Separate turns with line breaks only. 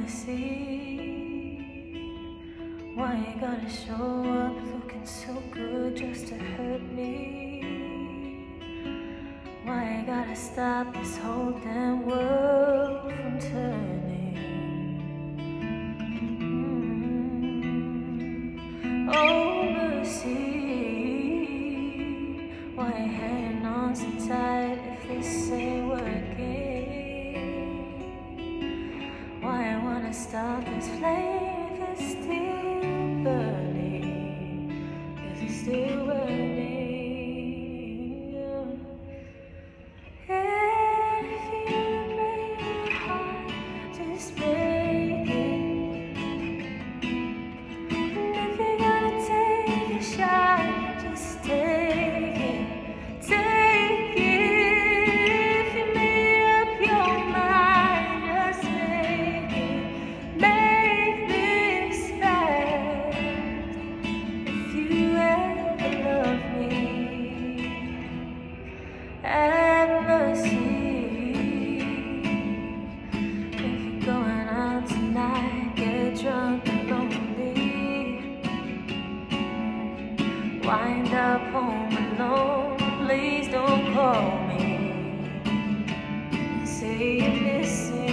mercy. Why you gotta show up looking so good just to hurt me? Why you gotta stop this whole damn world from turning? Oh mercy, why you hanging on so tight if this ain't working? Why I wanna stop this flame if it's still burning? Is it still burning? And if you break my heart, just break it. And if you're gonna take a shot, just take it. Take it. If you made up your mind, just make it. Make this fast. If you ever love me, have mercy. If you're going out tonight, get drunk and lonely, wind up home alone. Please don't call me. Say you're missing